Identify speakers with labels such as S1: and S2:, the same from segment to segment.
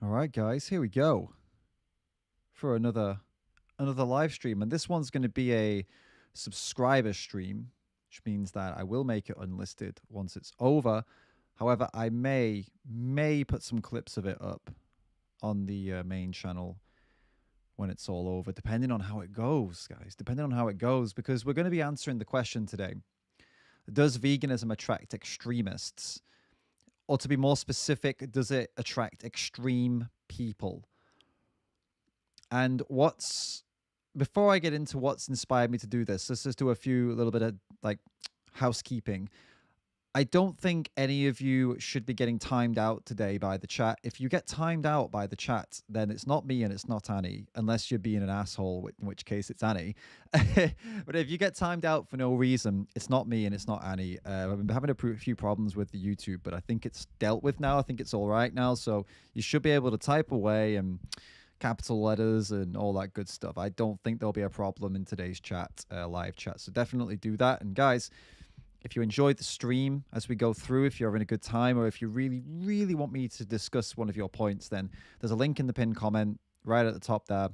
S1: All right, guys, here we go for another live stream, and this one's going to be a subscriber stream, which means that I will make it unlisted once it's over. However, I may put some clips of it up on the main channel when it's all over, depending on how it goes, guys. Depending on how it goes, because we're going to be answering the question today: does veganism attract extremists? Or to be more specific, does it attract extreme people? And before I get into what's inspired me to do this, let's just do a little bit of like housekeeping. I don't think any of you should be getting timed out today by the chat. If you get timed out by the chat, then it's not me and it's not Annie, unless you're being an asshole, in which case it's Annie. But if you get timed out for no reason, it's not me and it's not Annie. I've been having a few problems with the YouTube, but I think it's dealt with now. I think it's all right now. So you should be able to type away and capital letters and all that good stuff. I don't think there'll be a problem in today's chat, live chat. So definitely do that. And guys, if you enjoyed the stream as we go through, if you're having a good time, or if you really, really want me to discuss one of your points, then there's a link in the pinned comment right at the top there.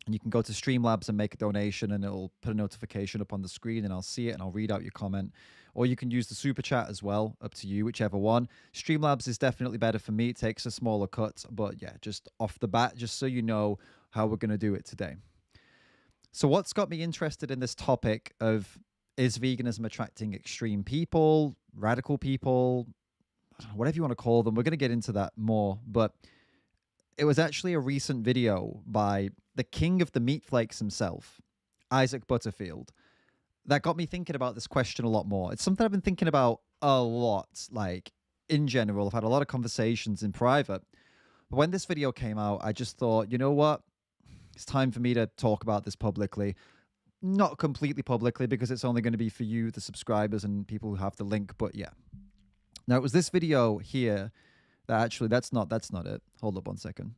S1: And you can go to Streamlabs and make a donation, and it'll put a notification up on the screen, and I'll see it, and I'll read out your comment. Or you can use the super chat as well, up to you, whichever one. Streamlabs is definitely better for me. It takes a smaller cut, but yeah, just off the bat, just so you know how we're going to do it today. So what's got me interested in this topic of, is veganism attracting extreme people, radical people, whatever you want to call them? We're going to get into that more, but it was actually a recent video by the king of the meat flakes himself, Isaac Butterfield, that got me thinking about this question a lot more. It's something I've been thinking about a lot, like in general. I've had a lot of conversations in private. But when this video came out, I just thought, you know what? It's time for me to talk about this publicly. Not completely publicly, because it's only going to be for you, the subscribers, and people who have the link. But yeah. Now, it was this video here that actually, that's not it. Hold up one second.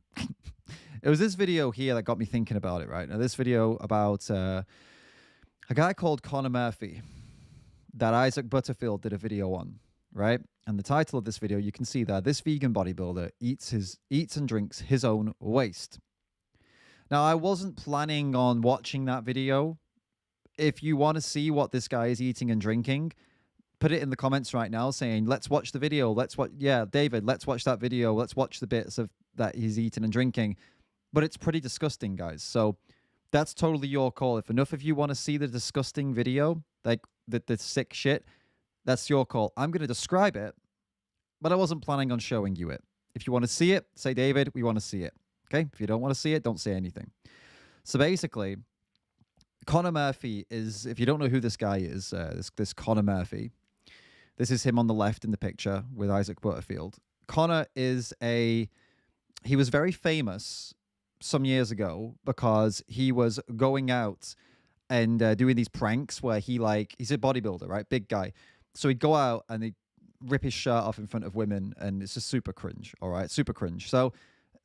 S1: It was this video here that got me thinking about it, right? Now, this video about a guy called Connor Murphy that Isaac Butterfield did a video on, right? And the title of this video, you can see there: this vegan bodybuilder eats and drinks his own waste. Now, I wasn't planning on watching that video. If you want to see what this guy is eating and drinking, put it in the comments right now saying, let's watch the video. Yeah, David, let's watch that video. Let's watch the bits of that he's eating and drinking. But it's pretty disgusting, guys. So that's totally your call. If enough of you want to see the disgusting video, like the sick shit, that's your call. I'm going to describe it, but I wasn't planning on showing you it. If you want to see it, say, David, we want to see it. Okay? If you don't want to see it, don't say anything. So basically, Connor Murphy is, if you don't know who this guy is, this Connor Murphy, this is him on the left in the picture with Isaac Butterfield. Connor he was very famous some years ago because he was going out and doing these pranks where he's a bodybuilder, right? Big guy. So he'd go out and he'd rip his shirt off in front of women, and it's just super cringe, all right? Super cringe. So,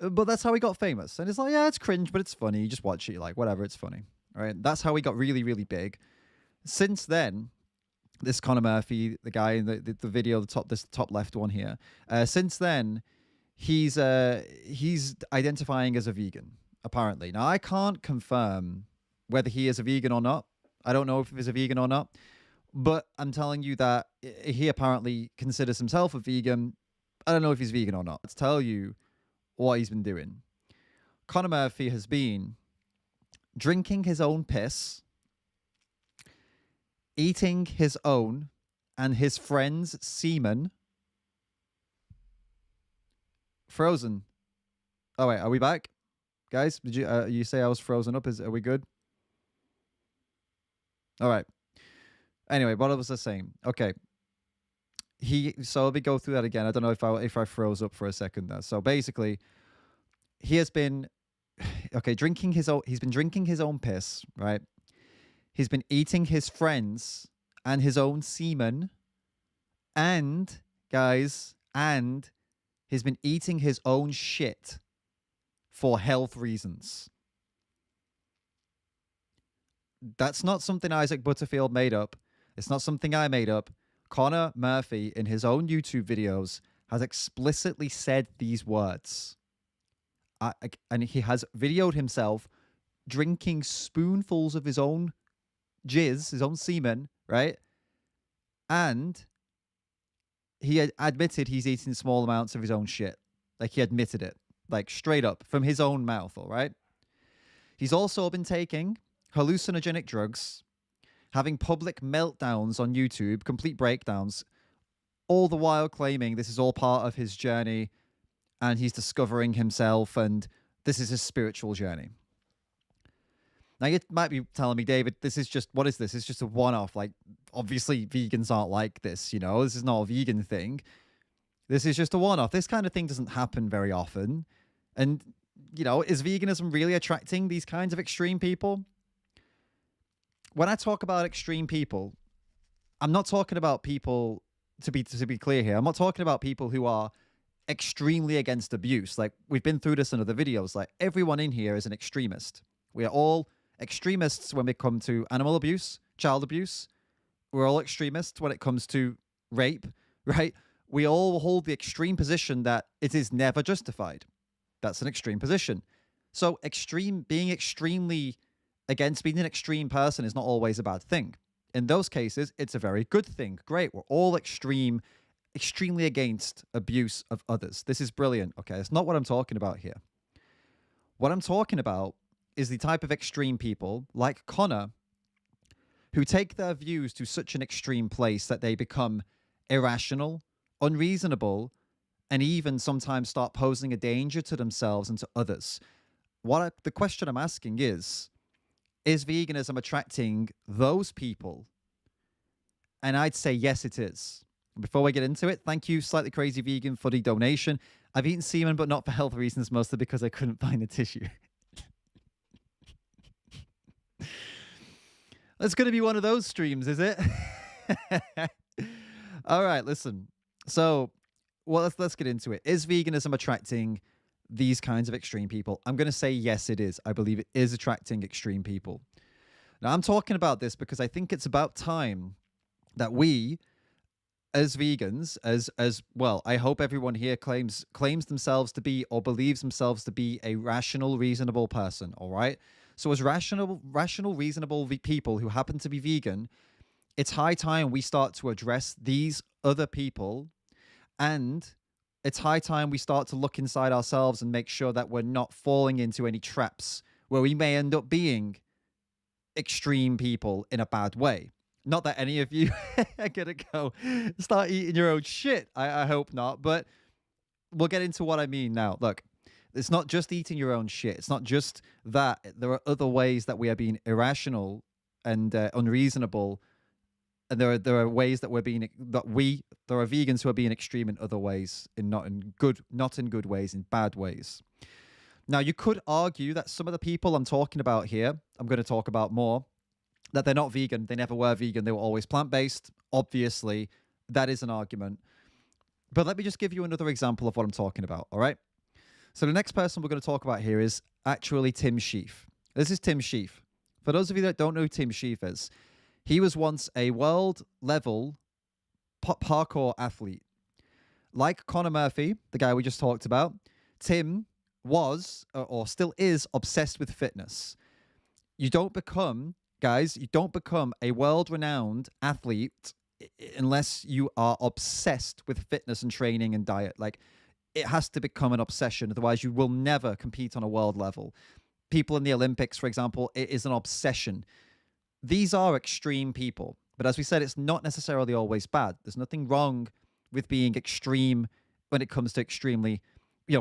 S1: but that's how he got famous. And it's like, yeah, it's cringe, but it's funny. You just watch it, you're like, whatever, it's funny. All right, that's how he got really, really big. Since then, this Connor Murphy, the guy in the video, this top left one here. Since then, he's identifying as a vegan, apparently. Now, I can't confirm whether he is a vegan or not. I don't know if he's a vegan or not, but I'm telling you that he apparently considers himself a vegan. I don't know if he's vegan or not. Let's tell you what he's been doing. Connor Murphy has been drinking his own piss, eating his own and his friends' semen. Frozen. Oh, wait, are we back? Guys, did you say I was frozen up? Are we good? All right. Anyway, what was I saying? Okay. So let me go through that again. I don't know if I froze up for a second there. So basically, he has been he's been drinking his own piss, right? He's been eating his friends and his own semen, and guys, he's been eating his own shit for health reasons. That's not something Isaac Butterfield made up. It's not something I made up. Connor Murphy, in his own YouTube videos, has explicitly said these words. and he has videoed himself drinking spoonfuls of his own jizz, his own semen, right? And he had admitted he's eating small amounts of his own shit. Like, he admitted it, like, straight up from his own mouth, all right? He's also been taking hallucinogenic drugs, having public meltdowns on YouTube, complete breakdowns, all the while claiming this is all part of his journey and he's discovering himself and this is his spiritual journey. Now, you might be telling me, David, this is just, what is this? It's just a one-off. Like, obviously, vegans aren't like this, you know? This is not a vegan thing. This is just a one-off. This kind of thing doesn't happen very often. And, you know, is veganism really attracting these kinds of extreme people? When I talk about extreme people, I'm not talking about people, to be clear here, I'm not talking about people who are extremely against abuse. Like, we've been through this in other videos. Like, everyone in here is an extremist. We are all extremists when we come to animal abuse, child abuse. We're all extremists when it comes to rape, right? We all hold the extreme position that it is never justified. That's an extreme position. So being extremely against, being an extreme person is not always a bad thing. In those cases, it's a very good thing. Great. We're all extremely against abuse of others. This is brilliant. Okay. It's not what I'm talking about here. What I'm talking about is the type of extreme people like Connor who take their views to such an extreme place that they become irrational, unreasonable, and even sometimes start posing a danger to themselves and to others. The question I'm asking is veganism attracting those people? And I'd say yes, it is. Before we get into it, thank you, Slightly Crazy Vegan, for the donation. I've eaten semen, but not for health reasons, mostly because I couldn't find the tissue. That's going to be one of those streams, is it? All right, listen. So, well, let's get into it. Is veganism attracting these kinds of extreme people? I'm going to say yes, it is. I believe it is attracting extreme people. Now, I'm talking about this because I think it's about time that we, as vegans, as well, I hope everyone here claims themselves to be or believes themselves to be a rational, reasonable person, all right? So as rational, reasonable people who happen to be vegan, it's high time we start to address these other people, and it's high time we start to look inside ourselves and make sure that we're not falling into any traps where we may end up being extreme people in a bad way. Not that any of you are going to go start eating your own shit. I hope not, but we'll get into what I mean now. Look, it's not just eating your own shit. It's not just that. There are other ways that we are being irrational and unreasonable, and there are ways that there are vegans who are being extreme in other ways, not in good ways, in bad ways. Now, you could argue that some of the people I'm talking about here, I'm going to talk about more, that they're not vegan. They never were vegan. They were always plant-based. Obviously, that is an argument. But let me just give you another example of what I'm talking about, all right? So the next person we're going to talk about here is actually Tim Sheaf. This is Tim Sheaf. For those of you that don't know who Tim Sheaf is, he was once a world-level parkour athlete. Like Conor Murphy, the guy we just talked about, Tim was, or still is, obsessed with fitness. You don't become a world-renowned athlete unless you are obsessed with fitness and training and diet. Like, it has to become an obsession. Otherwise, you will never compete on a world level. People in the Olympics, for example, it is an obsession. These are extreme people. But as we said, it's not necessarily always bad. There's nothing wrong with being extreme when it comes to extremely,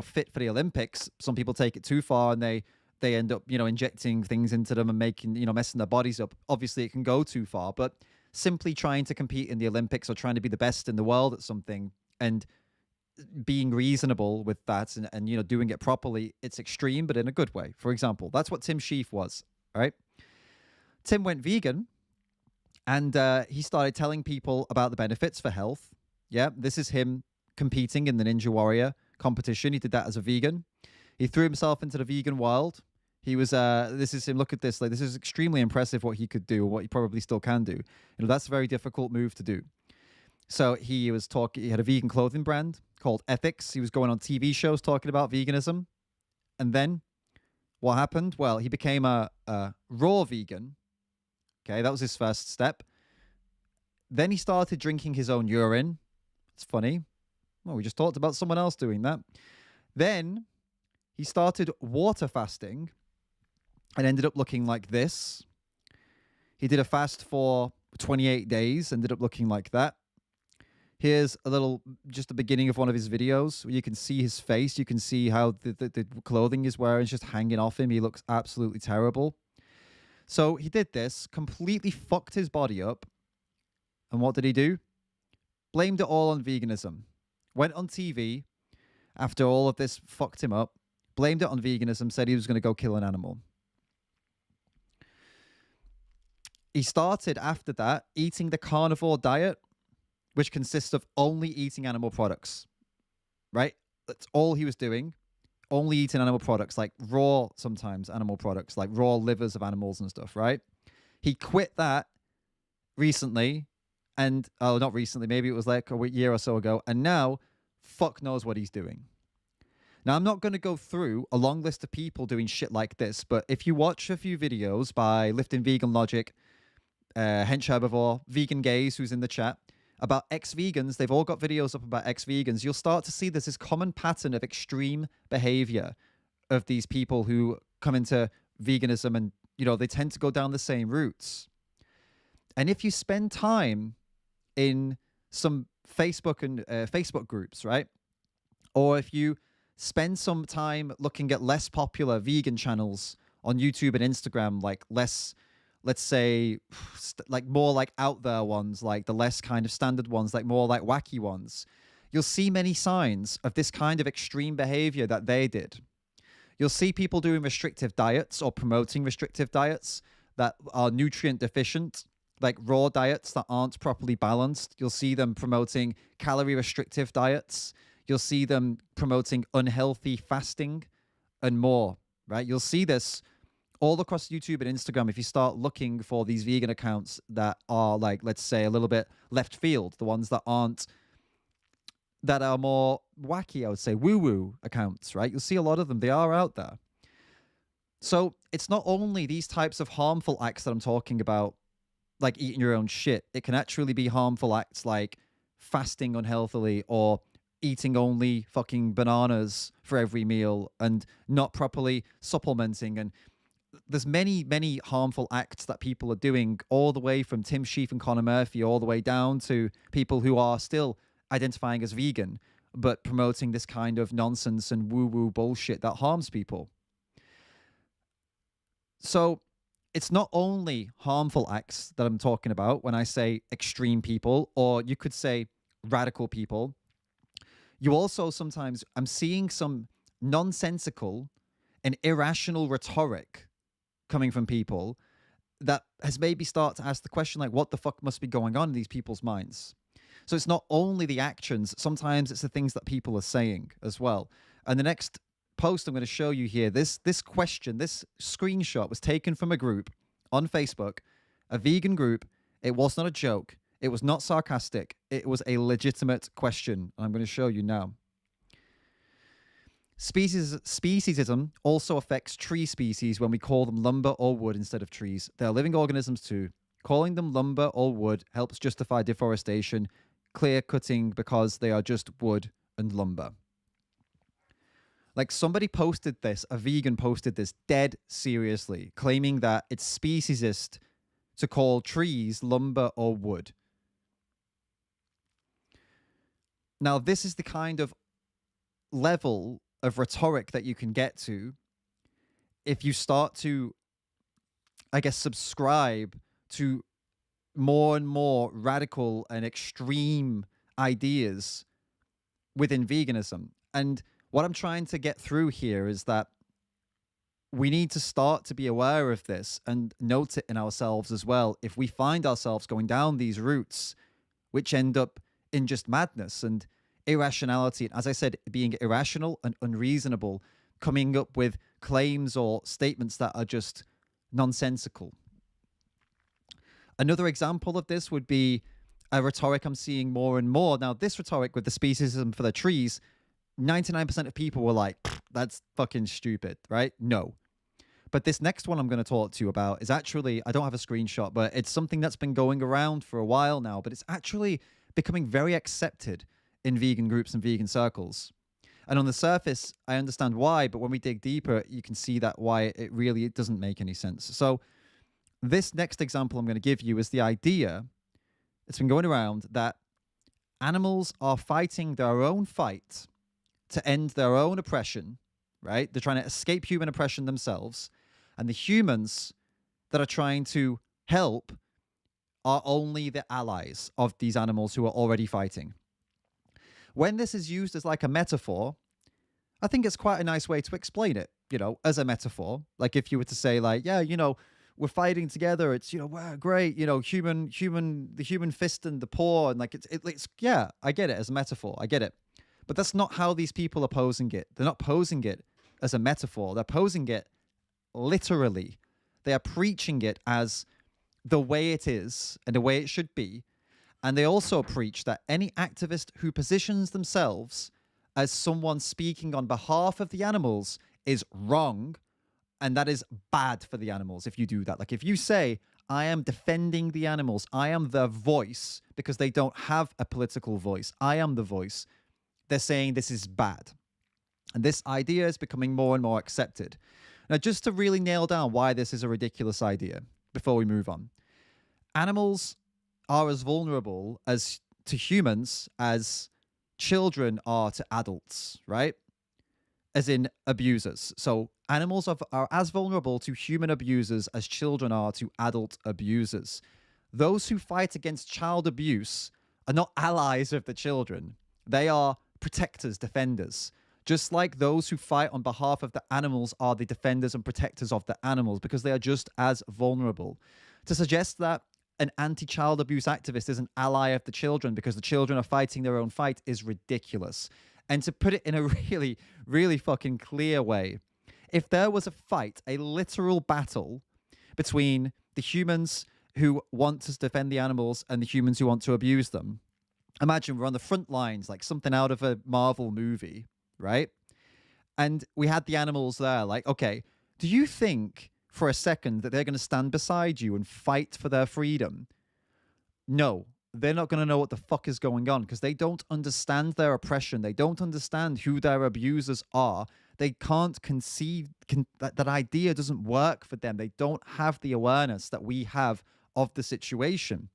S1: fit for the Olympics. Some people take it too far and they end up, injecting things into them and making, messing their bodies up. Obviously, it can go too far, but simply trying to compete in the Olympics or trying to be the best in the world at something and being reasonable with that and doing it properly, it's extreme, but in a good way. For example, that's what Tim Sheaf was, all right? Tim went vegan and he started telling people about the benefits for health. Yeah, this is him competing in the Ninja Warrior competition. He did that as a vegan. He threw himself into the vegan world. He was, this is him, look at this, like, this is extremely impressive what he could do, what he probably still can do. That's a very difficult move to do. So he had a vegan clothing brand called Ethics. He was going on TV shows talking about veganism. And then what happened? Well, he became a raw vegan. Okay, that was his first step. Then he started drinking his own urine. It's funny. Well, we just talked about someone else doing that. Then he started water fasting and ended up looking like this. He did a fast for 28 days, ended up looking like that. Here's a little, just the beginning of one of his videos where you can see his face. You can see how the clothing he's wearing is just hanging off him. He looks absolutely terrible. So he did this, completely fucked his body up. And what did he do? Blamed it all on veganism. Went on TV after all of this fucked him up, blamed it on veganism, said he was going to go kill an animal. He started after that eating the carnivore diet, which consists of only eating animal products, right? That's all he was doing. Only eating animal products, like raw, sometimes animal products, like raw livers of animals and stuff, right? He quit that recently, and not recently, maybe it was like a year or so ago, and now fuck knows what he's doing. Now, I'm not going to go through a long list of people doing shit like this, but if you watch a few videos by Lifting Vegan Logic, Hench Herbivore, Vegan Gaze, who's in the chat, about ex-vegans, they've all got videos up about ex-vegans, you'll start to see this common pattern of extreme behavior of these people who come into veganism, and, you know, they tend to go down the same routes. And if you spend time in some Facebook and Facebook groups, right? Or if you spend some time looking at less popular vegan channels on YouTube and Instagram, like less, let's say, like more like out there ones, like the less kind of standard ones, like more like wacky ones, you'll see many signs of this kind of extreme behavior that they did. You'll see people doing restrictive diets or promoting restrictive diets that are nutrient deficient, like raw diets that aren't properly balanced. You'll see them promoting calorie restrictive diets. You'll see them promoting unhealthy fasting and more, right? You'll see this all across YouTube and Instagram if you start looking for these vegan accounts that are, like, let's say, a little bit left field, the ones that aren't, that are more wacky, I would say, woo-woo accounts, right? You'll see a lot of them. They are out there. So it's not only these types of harmful acts that I'm talking about, like eating your own shit. It can actually be harmful acts like fasting unhealthily or eating only fucking bananas for every meal and not properly supplementing. And there's many harmful acts that people are doing, all the way from Tim Sheaf and Conor Murphy all the way down to people who are still identifying as vegan but promoting this kind of nonsense and woo-woo bullshit that harms people. So it's not only harmful acts that I'm talking about when I say extreme people, or you could say radical people. You also sometimes, I'm seeing some nonsensical and irrational rhetoric coming from people that has made me start to ask the question, like, what the fuck must be going on in these people's minds? So it's not only the actions, sometimes it's the things that people are saying as well. And the next post I'm going to show you here, this question, this screenshot was taken from a group on Facebook, a vegan group. It was not a joke. It was not sarcastic. It was a legitimate question. I'm going to show you now. Speciesism also affects tree species when we call them lumber or wood instead of trees. They're living organisms too. Calling them lumber or wood helps justify deforestation, clear cutting because they are just wood and lumber. Like, somebody posted this, a vegan posted this dead seriously, claiming that it's speciesist to call trees lumber or wood. Now, this is the kind of level of rhetoric that you can get to if you start to, I guess, subscribe to more and more radical and extreme ideas within veganism. And what I'm trying to get through here is that we need to start to be aware of this and note it in ourselves as well. If we find ourselves going down these routes, which end up in just madness and irrationality, as I said, being irrational and unreasonable, coming up with claims or statements that are just nonsensical. Another example of this would be a rhetoric I'm seeing more and more. Now, this rhetoric with the speciesism for the trees, 99% of people were like, that's fucking stupid, right? No. But this next one I'm going to talk to you about is actually, I don't have a screenshot, but it's something that's been going around for a while now, but it's actually becoming very accepted in vegan groups and vegan circles. And on the surface, I understand why, but when we dig deeper, you can see that why it doesn't make any sense. So this next example I'm going to give you is the idea that's been going around that animals are fighting their own fight to end their own oppression, right? They're trying to escape human oppression themselves. And the humans that are trying to help are only the allies of these animals who are already fighting. When this is used as like a metaphor, I think it's quite a nice way to explain it, as a metaphor. Like if you were to say like, yeah, we're fighting together. It's, wow, great. The human fist and the paw. And like, it's, yeah, I get it as a metaphor. I get it. But that's not how these people are posing it. They're not posing it as a metaphor. They're posing it literally. They are preaching it as the way it is and the way it should be. And they also preach that any activist who positions themselves as someone speaking on behalf of the animals is wrong. And that is bad for the animals if you do that. Like if you say, I am defending the animals, I am their voice, because they don't have a political voice, I am the voice, they're saying this is bad. And this idea is becoming more and more accepted. Now, just to really nail down why this is a ridiculous idea before we move on, animals are as vulnerable to humans as children are to adults, right? As in abusers. So animals are as vulnerable to human abusers as children are to adult abusers. Those who fight against child abuse are not allies of the children. They are protectors, defenders. Just like those who fight on behalf of the animals are the defenders and protectors of the animals, because they are just as vulnerable. To suggest that an anti-child abuse activist is an ally of the children because the children are fighting their own fight is ridiculous. And to put it in a really, really fucking clear way, if there was a fight, a literal battle between the humans who want to defend the animals and the humans who want to abuse them, imagine we're on the front lines, like something out of a Marvel movie, right? And we had the animals there, like, okay, do you think for a second that they're going to stand beside you and fight for their freedom? No, they're not going to know what the fuck is going on because they don't understand their oppression. They don't understand who their abusers are. They can't conceive, that idea doesn't work for them. They don't have the awareness that we have of the situation.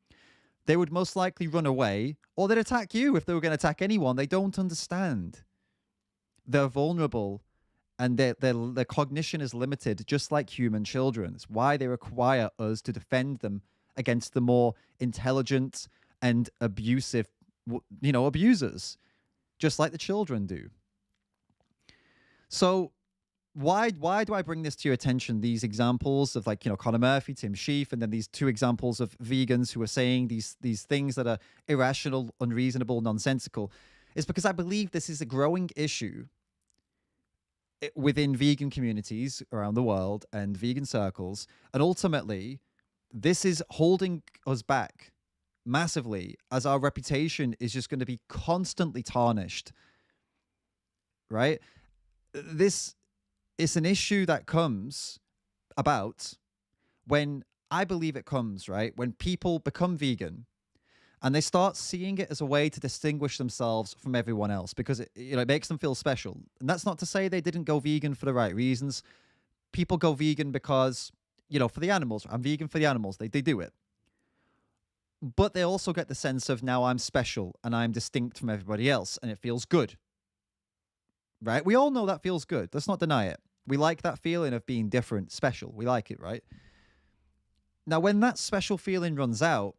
S1: They would most likely run away, or they'd attack you if they were going to attack anyone. They don't understand. They're vulnerable, and their cognition is limited, just like human children. It's why they require us to defend them against the more intelligent and abusive, abusers, just like the children do. So why do I bring this to your attention? These examples of Conor Murphy, Tim Sheaf, and then these two examples of vegans who are saying these things that are irrational, unreasonable, nonsensical, is because I believe this is a growing issue within vegan communities around the world and vegan circles. And ultimately, this is holding us back massively, as our reputation is just going to be constantly tarnished, right? This is an issue that comes about when, I believe it comes, right, when people become vegan and they start seeing it as a way to distinguish themselves from everyone else, because it makes them feel special. And that's not to say they didn't go vegan for the right reasons. People go vegan because, for the animals. I'm vegan for the animals. They do it. But they also get the sense of, now I'm special and I'm distinct from everybody else, and it feels good. Right? We all know that feels good. Let's not deny it. We like that feeling of being different, special. We like it, right? Now, when that special feeling runs out,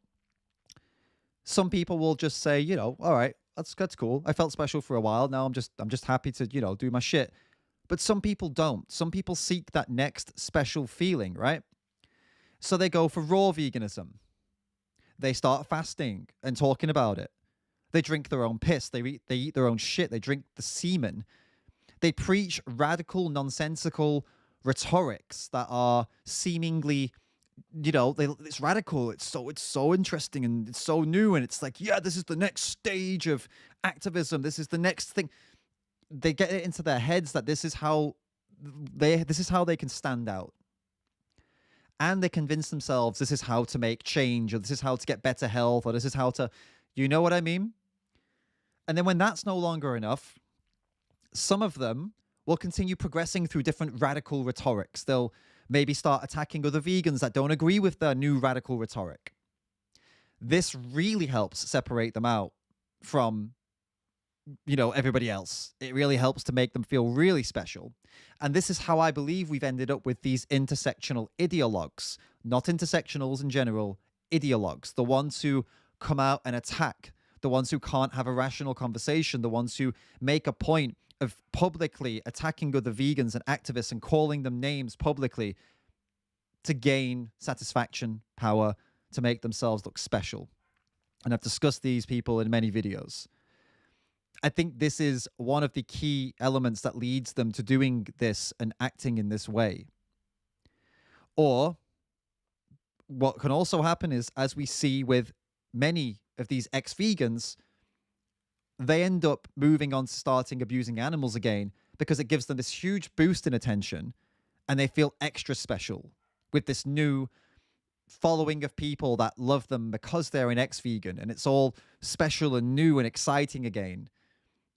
S1: some people will just say, all right, that's cool. I felt special for a while. Now I'm just happy to, do my shit. But some people don't. Some people seek that next special feeling, right? So they go for raw veganism. They start fasting and talking about it. They drink their own piss. They eat their own shit. They drink the semen. They preach radical, nonsensical rhetorics that are seemingly, it's radical. It's so interesting and it's so new. And it's like, yeah, this is the next stage of activism. This is the next thing. they get it into their heads that this is how they can stand out. And they convince themselves this is how to make change, or this is how to get better health, or this is how to, you know what I mean? And then when that's no longer enough, some of them will continue progressing through different radical rhetorics. They'll maybe start attacking other vegans that don't agree with their new radical rhetoric. This really helps separate them out from, everybody else. It really helps to make them feel really special. And this is how I believe we've ended up with these intersectional ideologues, not intersectionals in general, ideologues, the ones who come out and attack, the ones who can't have a rational conversation, the ones who make a point of publicly attacking other vegans and activists and calling them names publicly to gain satisfaction, power, to make themselves look special. And I've discussed these people in many videos. I think this is one of the key elements that leads them to doing this and acting in this way. Or what can also happen is, as we see with many of these ex-vegans, they end up moving on to starting abusing animals again because it gives them this huge boost in attention and they feel extra special with this new following of people that love them because they're an ex-vegan, and it's all special and new and exciting again.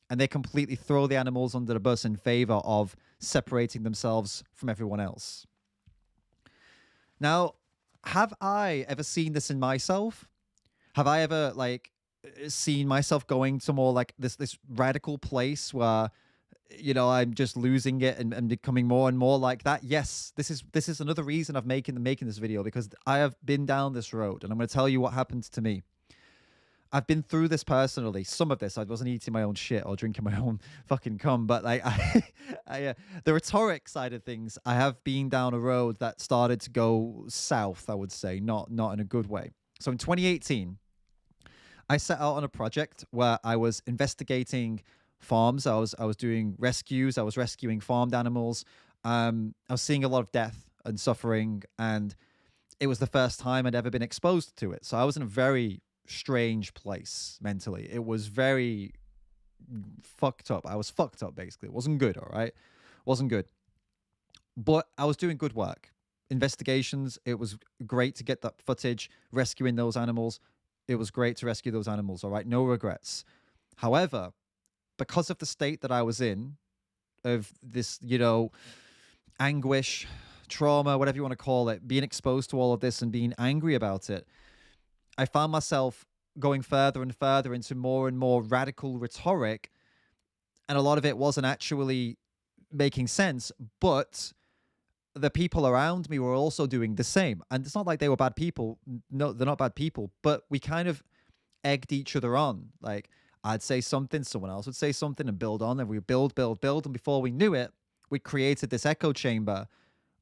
S1: And they completely throw the animals under the bus in favor of separating themselves from everyone else. Now, have I ever seen this in myself? Have I ever seen myself going to more like this radical place where I'm just losing it and becoming more and more like that? Yes, this is another reason I'm making this video, because I have been down this road, and I'm going to tell you what happened to me. I've been through this personally. Some of this, I wasn't eating my own shit or drinking my own fucking cum, but the rhetoric side of things, I have been down a road that started to go south, I would say, not in a good way. So in 2018, I set out on a project where I was investigating farms. I was doing rescues. I was rescuing farmed animals. I was seeing a lot of death and suffering, and it was the first time I'd ever been exposed to it. So I was in a very strange place mentally. It was very fucked up. I was fucked up, basically. It wasn't good, all right? Wasn't good. But I was doing good work. Investigations, it was great to get that footage, rescuing those animals. It was great to rescue those animals, all right? No regrets. However, because of the state that I was in, of this, anguish, trauma, whatever you want to call it, being exposed to all of this and being angry about it, I found myself going further and further into more and more radical rhetoric, and a lot of it wasn't actually making sense, but the people around me were also doing the same. And it's not like they were bad people. No, they're not bad people, but we kind of egged each other on. Like, I'd say something, someone else would say something, and build on, and we build, and before we knew it, we created this echo chamber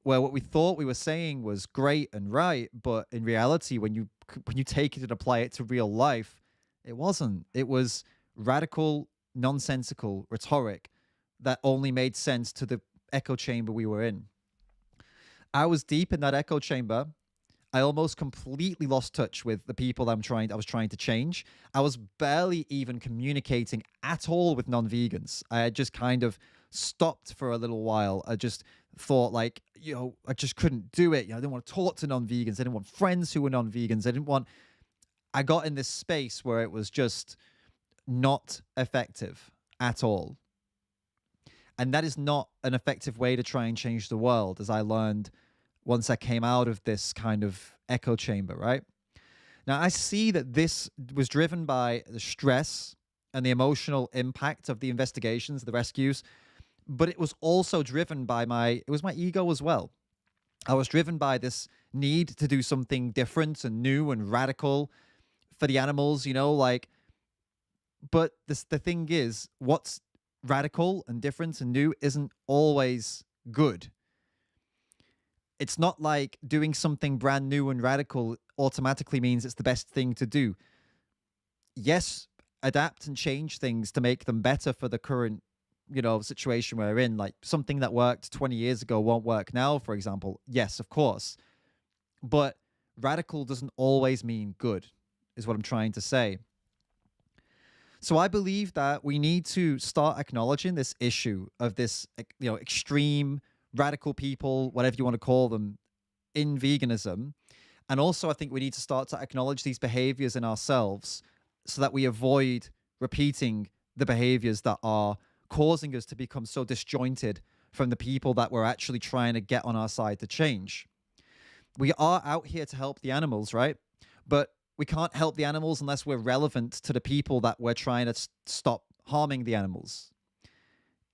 S1: where what we thought we were saying was great and right, but in reality, when you take it and apply it to real life, it wasn't. It was radical, nonsensical rhetoric that only made sense to the echo chamber we were in. I was deep in that echo chamber. I almost completely lost touch with the people I was trying to change. I was barely even communicating at all with non-vegans. I had just kind of stopped for a little while. I just thought I just couldn't do it. I didn't want to talk to non-vegans. I didn't want friends who were non-vegans. I got in this space where it was just not effective at all. And that is not an effective way to try and change the world, as I learned once I came out of this kind of echo chamber, right? Now, I see that this was driven by the stress and the emotional impact of the investigations, the rescues, but it was also driven by my ego as well. I was driven by this need to do something different and new and radical for the animals, but the thing is, what's radical and different and new isn't always good. It's not like doing something brand new and radical automatically means it's the best thing to do. Yes, adapt and change things to make them better for the current, situation we're in. Like something that worked 20 years ago won't work now, for example. Yes, of course. But radical doesn't always mean good, is what I'm trying to say. So I believe that we need to start acknowledging this issue of this, extreme radical people, whatever you want to call them, in veganism. And also, I think we need to start to acknowledge these behaviors in ourselves so that we avoid repeating the behaviors that are causing us to become so disjointed from the people that we're actually trying to get on our side to change. We are out here to help the animals, right? But we can't help the animals unless we're relevant to the people that we're trying to stop harming the animals.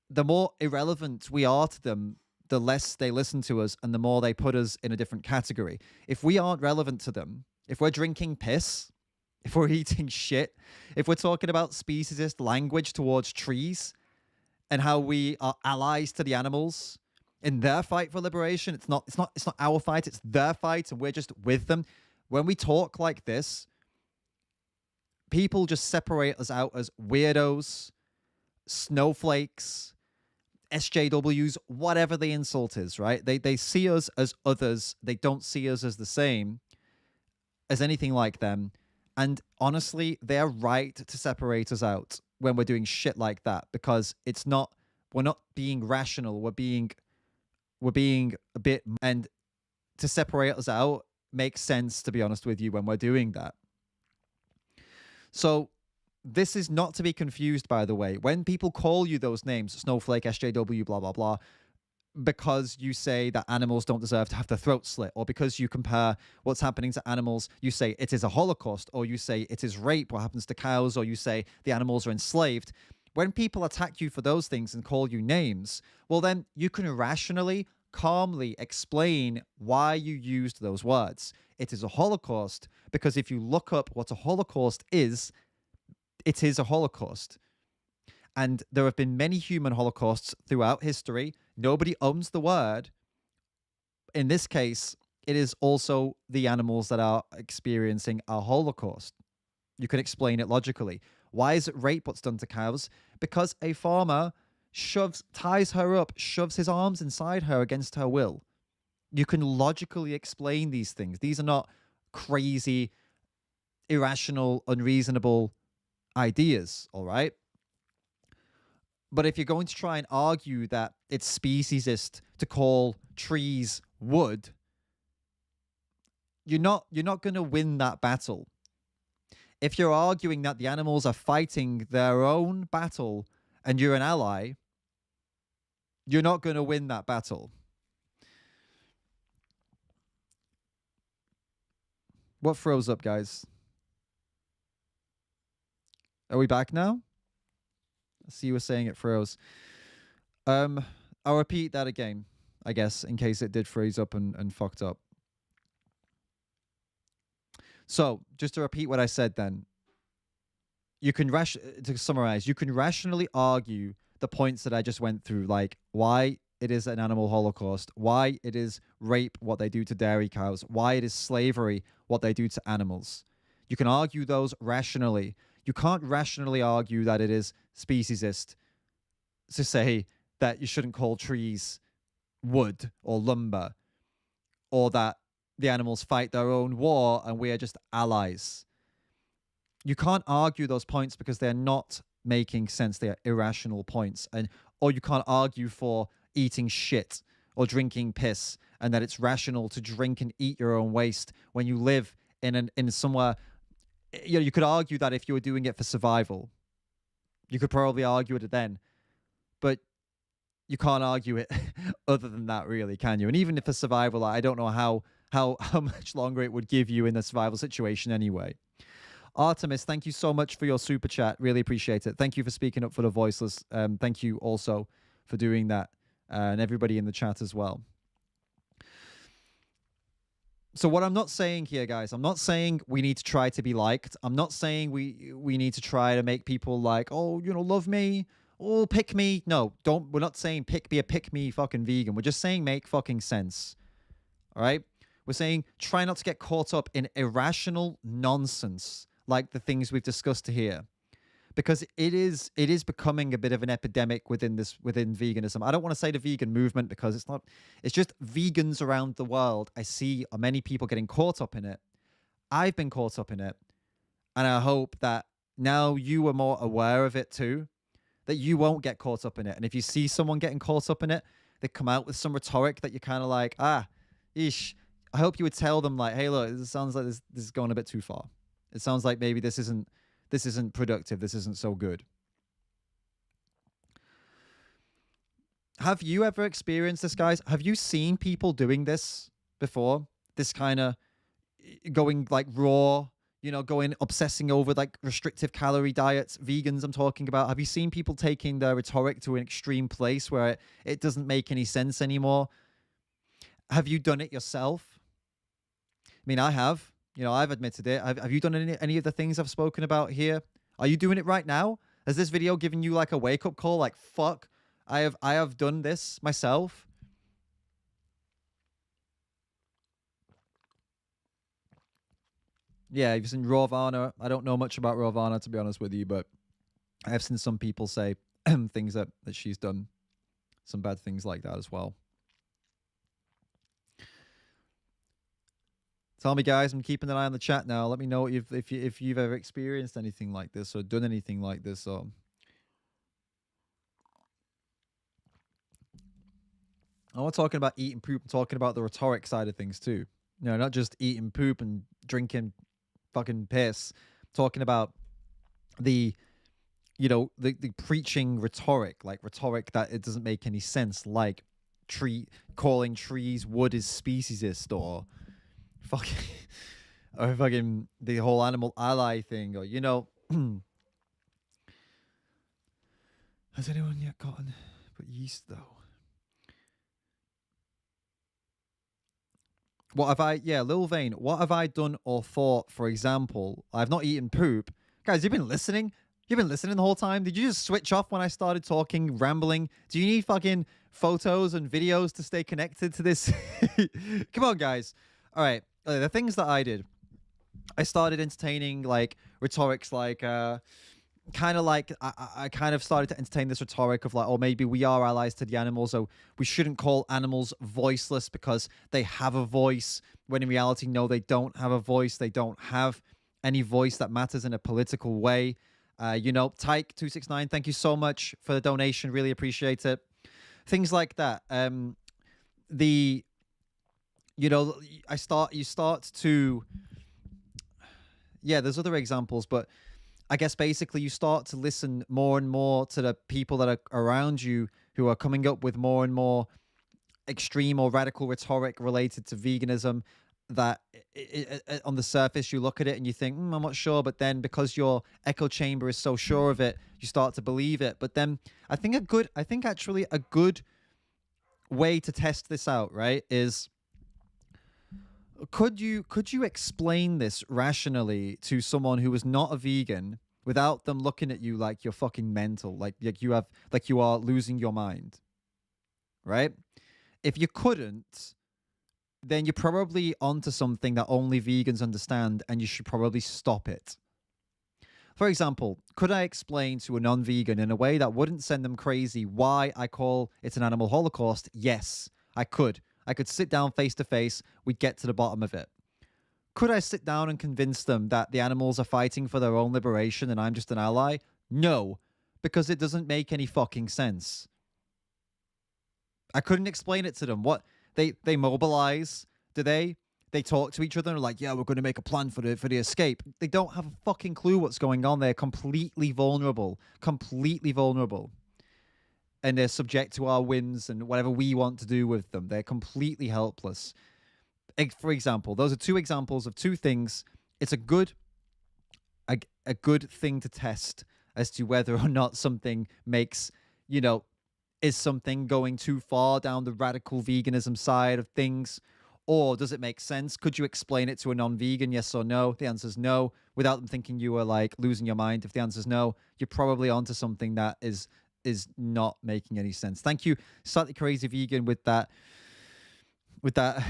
S1: The more irrelevant we are to them, the less they listen to us and the more they put us in a different category. If we aren't relevant to them, if we're drinking piss, if we're eating shit, if we're talking about speciesist language towards trees and how we are allies to the animals in their fight for liberation, it's not our fight, it's their fight and we're just with them. When we talk like this, people just separate us out as weirdos, snowflakes, SJWs, whatever the insult is, right? They see us as others. They don't see us as the same as anything like them. And honestly, they're right to separate us out when we're doing shit like that, because we're not being rational. We're being a bit, and to separate us out makes sense, to be honest with you, when we're doing that. So this is not to be confused, by the way. When people call you those names, snowflake, SJW, blah, blah, blah, because you say that animals don't deserve to have their throat slit, or because you compare what's happening to animals, you say it is a Holocaust, or you say it is rape, what happens to cows, or you say the animals are enslaved. When people attack you for those things and call you names, well, then you can rationally, calmly explain why you used those words. It is a Holocaust because if you look up what a Holocaust is, it is a Holocaust. And there have been many human holocausts throughout history. Nobody owns the word. In this case, it is also the animals that are experiencing a Holocaust. You can explain it logically. Why is it rape what's done to cows? Because a farmer ties her up, shoves his arms inside her against her will. You can logically explain these things. These are not crazy, irrational, unreasonable ideas, all right? But if you're going to try and argue that it's speciesist to call trees wood, you're not going to win that battle. If you're arguing that the animals are fighting their own battle and you're an ally, you're not going to win that battle. What froze up, guys? Are we back now? I see you were saying it froze. I'll repeat that again, I guess, in case it did freeze up and fucked up. So, just to repeat what I said then, to summarize, you can rationally argue the points that I just went through, like why it is an animal holocaust, why it is rape, what they do to dairy cows, why it is slavery, what they do to animals. You can argue those rationally. You can't rationally argue that it is speciesist to say that you shouldn't call trees wood or lumber, or that the animals fight their own war and we are just allies. You can't argue those points because they're not making sense. They are irrational points. Or you can't argue for eating shit or drinking piss and that it's rational to drink and eat your own waste when you live in somewhere. You could argue that if you were doing it for survival, you could probably argue it then, but you can't argue it other than that, really, can you? And even if for survival, I don't know how much longer it would give you in the survival situation anyway. Artemis, thank you so much for your super chat. Really appreciate it. Thank you for speaking up for the voiceless. Thank you also for doing that, and everybody in the chat as well. So what I'm not saying here, guys, I'm not saying we need to try to be liked. I'm not saying we need to try to make people like, oh, love me, oh, pick me. No, don't. We're not saying be a pick me fucking vegan. We're just saying make fucking sense. All right? We're saying try not to get caught up in irrational nonsense like the things we've discussed here, because it is becoming a bit of an epidemic within veganism. I don't want to say the vegan movement because it's not. It's just vegans around the world. I see many people getting caught up in it. I've been caught up in it, and I hope that now you are more aware of it too, that you won't get caught up in it. And if you see someone getting caught up in it, they come out with some rhetoric that you're kind of like, ish. I hope you would tell them like, hey, look, this sounds like this is going a bit too far. It sounds like maybe this isn't productive. This isn't so good. Have you ever experienced this, guys? Have you seen people doing this before? This kind of going like raw, going obsessing over like restrictive calorie diets, vegans I'm talking about. Have you seen people taking their rhetoric to an extreme place where it doesn't make any sense anymore? Have you done it yourself? I mean, I have. I've admitted it. Have you done any of the things I've spoken about here? Are you doing it right now? Has this video given you like a wake-up call? Like, fuck, I have done this myself. Yeah, you've seen Ravana. I don't know much about Ravana, to be honest with you, but I have seen some people say things that she's done, some bad things like that as well. Tell me, guys. I'm keeping an eye on the chat now. Let me know if you've ever experienced anything like this or done anything like this. Or I'm not talking about eating poop. I'm talking about the rhetoric side of things too. Not just eating poop and drinking fucking piss. I'm talking about the preaching rhetoric, like rhetoric that it doesn't make any sense, like calling trees wood is speciesist, or fucking the whole animal ally thing, or has anyone yet gotten but yeast though? What have I, Lil Vane, what have I done or thought? For example, I've not eaten poop. Guys, you've been listening? You've been listening the whole time? Did you just switch off when I started talking, rambling? Do you need fucking photos and videos to stay connected to this? Come on, guys. All right. The things that I did. I started entertaining, like, rhetorics like, kind of like, I kind of started to entertain this rhetoric of like, oh, maybe we are allies to the animals, so we shouldn't call animals voiceless because they have a voice, when in reality, no, they don't have a voice. They don't have any voice that matters in a political way. Tyke269, thank you so much for the donation. Really appreciate it. Things like that. You start to, there's other examples, but I guess basically you start to listen more and more to the people that are around you who are coming up with more and more extreme or radical rhetoric related to veganism, that on the surface you look at it and you think, I'm not sure, but then because your echo chamber is so sure of it, you start to believe it. But then I think actually a good way to test this out, right, is could you explain this rationally to someone who is not a vegan without them looking at you like you're fucking mental, like you are losing your mind, right? If you couldn't, then you're probably onto something that only vegans understand, and you should probably stop it. For example, could I explain to a non-vegan in a way that wouldn't send them crazy why I call it an animal holocaust? Yes, I could. I could sit down face to face. We'd get to the bottom of it. Could I sit down and convince them that the animals are fighting for their own liberation and I'm just an ally? No, because it doesn't make any fucking sense. I couldn't explain it to them. What they mobilize? Do they? They talk to each other and are like, yeah, we're going to make a plan for the escape. They don't have a fucking clue what's going on. They're completely vulnerable. And they're subject to our whims and whatever we want to do with them. They're completely helpless. For example, those are two examples of two things. It's a good thing to test as to whether or not something makes, is something going too far down the radical veganism side of things, or does it make sense? Could you explain it to a non-vegan, yes or no? The answer is no, without them thinking you are like losing your mind. If the answer is no, you're probably onto something that is not making any sense. Thank you, Slightly Crazy Vegan, with that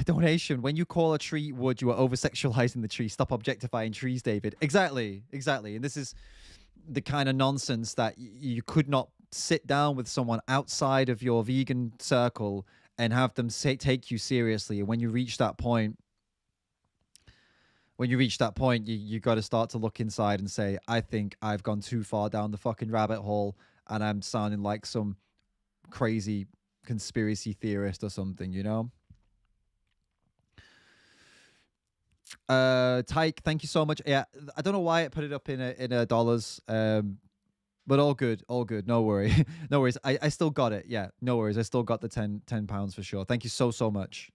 S1: donation. When you call a tree wood, you are over-sexualizing the tree. Stop objectifying trees, David. Exactly. And this is the kind of nonsense that you could not sit down with someone outside of your vegan circle and have them take you seriously. And when you reach that point, when you reach that point, you got to start to look inside and say, I think I've gone too far down the fucking rabbit hole, and I'm sounding like some crazy conspiracy theorist or something, you know? Tyke, thank you so much. Yeah, I don't know why it put it up in a dollars. But all good, all good. No worry, no worries. I still got it. Yeah, no worries. I still got the 10 pounds for sure. Thank you so much.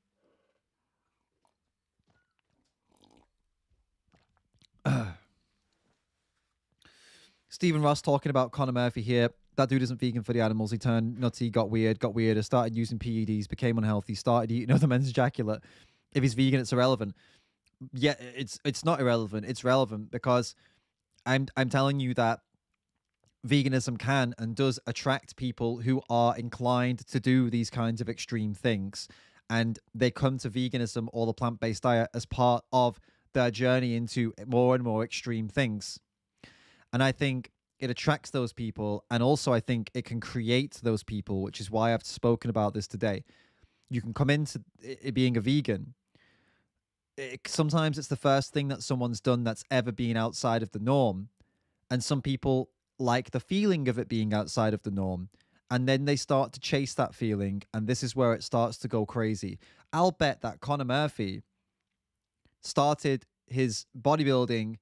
S1: Stephen Ross talking about Conor Murphy here. That dude isn't vegan for the animals. He turned nutty, got weirder, started using PEDs, became unhealthy, started eating other men's ejaculate. If he's vegan, it's irrelevant. Yeah, it's not irrelevant. It's relevant because I'm telling you that veganism can and does attract people who are inclined to do these kinds of extreme things. And they come to veganism or the plant based diet as part of their journey into more and more extreme things. And I think it attracts those people. And also, I think it can create those people, which is why I've spoken about this today. You can come into it being a vegan. Sometimes it's the first thing that someone's done that's ever been outside of the norm. And some people like the feeling of it being outside of the norm. And then they start to chase that feeling. And this is where it starts to go crazy. I'll bet that Conor Murphy started his bodybuilding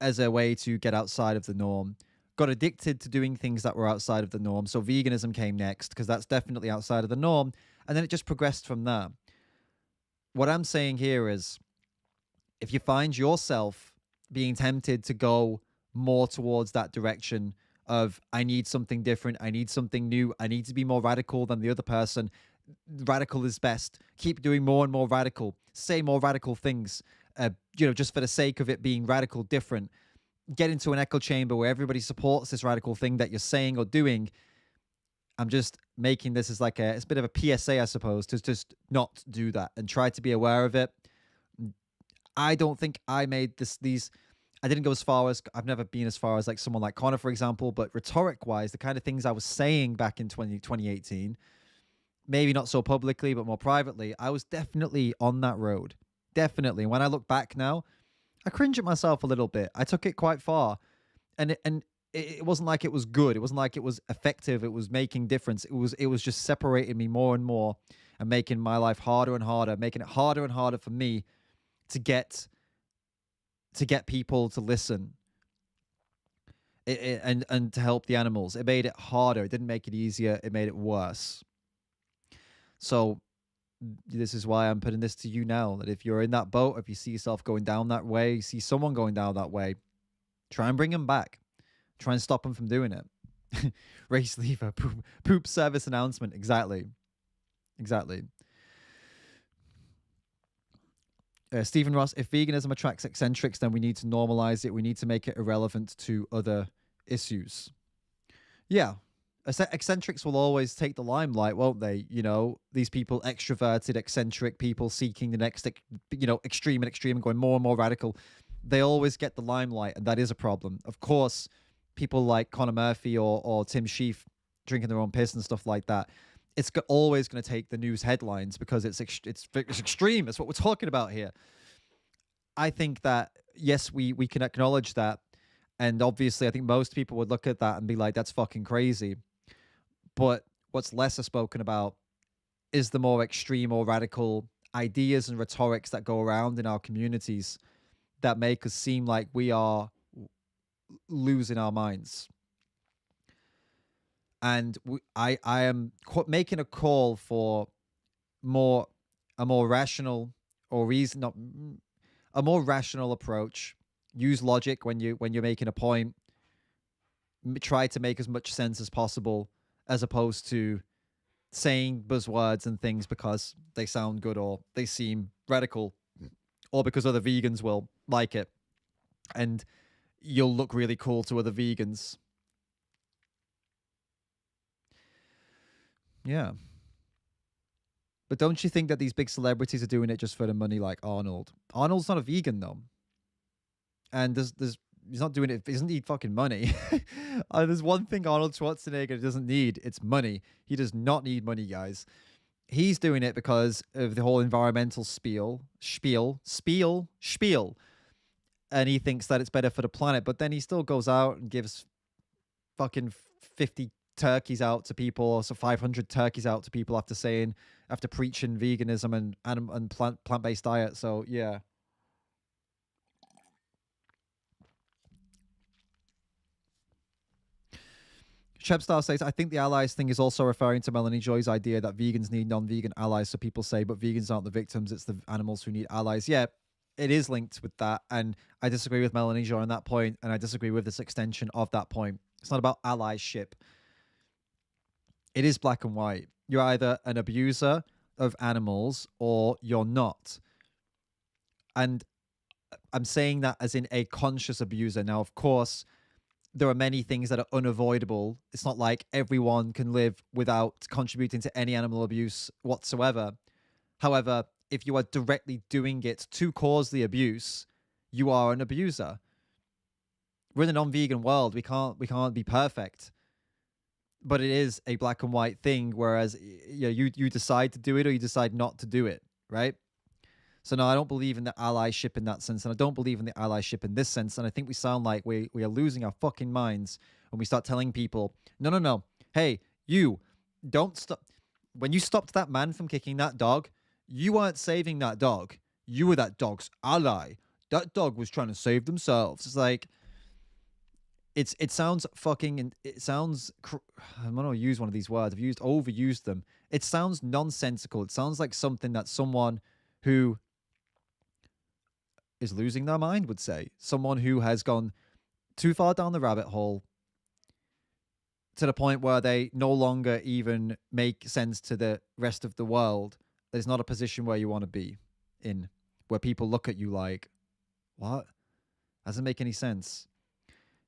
S1: as a way to get outside of the norm, got addicted to doing things that were outside of the norm. So veganism came next because that's definitely outside of the norm. And then it just progressed from there. What I'm saying here is if you find yourself being tempted to go more towards that direction of I need something different, I need something new, I need to be more radical than the other person. Radical is best. Keep doing more and more radical. Say more radical things. Just for the sake of it being radical, different. Get into an echo chamber where everybody supports this radical thing that you're saying or doing. I'm just making this as like it's a bit of a PSA, I suppose, to just not do that and try to be aware of it. I don't think I made these. I didn't go as far as, I've never been as far as like someone like Conor, for example, but rhetoric wise, the kind of things I was saying back in 2018, maybe not so publicly, but more privately, I was definitely on that road. Definitely. When I look back now, I cringe at myself a little bit. I took it quite far, and it wasn't like it was good. It wasn't like it was effective. It was making difference. It was just separating me more and more and making my life harder and harder, making it harder and harder for me to get people to listen and to help the animals. It made it harder. It didn't make it easier. It made it worse. So this is why I'm putting this to you now, that if you're in that boat, if you see yourself going down that way, see someone going down that way, try and bring them back. Try and stop them from doing it. Race lever, poop service announcement. Exactly. Stephen Ross, if veganism attracts eccentrics, then we need to normalize it. We need to make it irrelevant to other issues. Yeah. Eccentrics will always take the limelight, won't they? You know, these people, extroverted, eccentric people seeking the next, extreme and going more and more radical. They always get the limelight, and that is a problem. Of course, people like Conor Murphy or Tim Sheaf drinking their own piss and stuff like that, it's always going to take the news headlines because it's extreme. That's what we're talking about here. I think that, yes, we can acknowledge that. And obviously, I think most people would look at that and be like, that's fucking crazy. But what's lesser spoken about is the more extreme or radical ideas and rhetorics that go around in our communities that make us seem like we are losing our minds. And I am making a call for a more rational or a more rational approach. Use logic when you're making a point. Try to make as much sense as possible, as opposed to saying buzzwords and things because they sound good or they seem radical or because other vegans will like it and you'll look really cool to other vegans. Yeah. But don't you think that these big celebrities are doing it just for the money, like Arnold? Arnold's not a vegan, though. And he's not doing it. He doesn't need fucking money. There's one thing Arnold Schwarzenegger doesn't need. It's money. He does not need money, guys. He's doing it because of the whole environmental spiel, and he thinks that it's better for the planet. But then he still goes out and gives fucking 50 turkeys out to people, or so 500 turkeys out to people after preaching veganism and plant-based diet. So yeah. Shepstar says, I think the allies thing is also referring to Melanie Joy's idea that vegans need non-vegan allies. So people say, but vegans aren't the victims, it's the animals who need allies. Yeah, it is linked with that. And I disagree with Melanie Joy on that point, and I disagree with this extension of that point. It's not about allyship. It is black and white. You're either an abuser of animals or you're not. And I'm saying that as in a conscious abuser. Now, of course, there are many things that are unavoidable. It's not like everyone can live without contributing to any animal abuse whatsoever. However, if you are directly doing it to cause the abuse, you are an abuser. We're in a non-vegan world. We can't be perfect. But it is a black and white thing, whereas you decide to do it or you decide not to do it, right? So no, I don't believe in the allyship in that sense, and I don't believe in the allyship in this sense. And I think we sound like we are losing our fucking minds when we start telling people, no, hey, you don't stop. When you stopped that man from kicking that dog, you weren't saving that dog. You were that dog's ally. That dog was trying to save themselves. It's like, it sounds fucking, it sounds, I'm going to use one of these words. I've overused them. It sounds nonsensical. It sounds like something that someone who is losing their mind would say. Someone who has gone too far down the rabbit hole to the point where they no longer even make sense to the rest of the world. There's not a position where you want to be in, where people look at you like, what? Doesn't make any sense.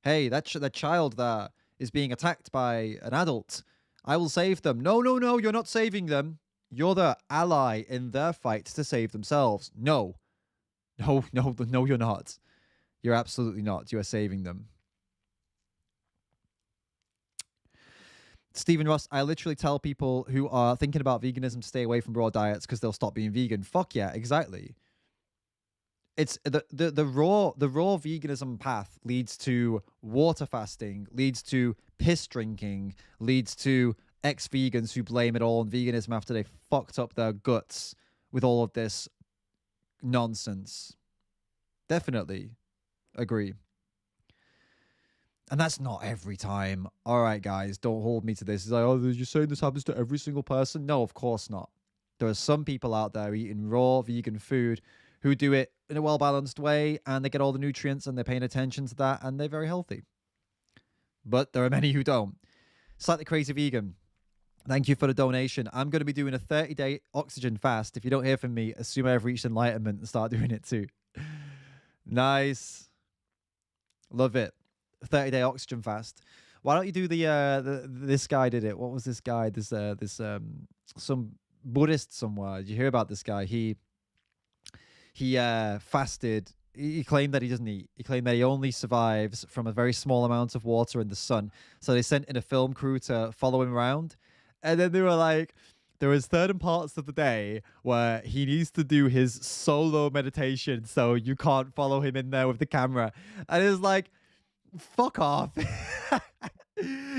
S1: Hey, that child there is being attacked by an adult. I will save them. No, you're not saving them. You're the ally in their fight to save themselves. No, you're not. You're absolutely not. You are saving them. Stephen Ross, I literally tell people who are thinking about veganism to stay away from raw diets because they'll stop being vegan. Fuck yeah, exactly. It's the raw veganism path leads to water fasting, leads to piss drinking, leads to ex-vegans who blame it all on veganism after they fucked up their guts with all of this nonsense. Definitely agree. And that's not every time. All right, guys, don't hold me to this. It's like, oh, you're saying this happens to every single person? No, of course not. There are some people out there eating raw vegan food who do it in a well-balanced way, and they get all the nutrients, and they're paying attention to that, and they're very healthy. But there are many who don't. Slightly Crazy Vegan, thank you for the donation. I'm going to be doing a 30-day oxygen fast. If you don't hear from me, assume I've reached enlightenment and start doing it too. Nice. Love it. 30-day oxygen fast. Why don't you do this guy did it? What was this guy? Some Buddhist somewhere. Did you hear about this guy? He fasted. He claimed that he doesn't eat. He claimed that he only survives from a very small amount of water in the sun. So they sent in a film crew to follow him around. And then they were like, there was certain parts of the day where he needs to do his solo meditation, so you can't follow him in there with the camera. And it's like, fuck off.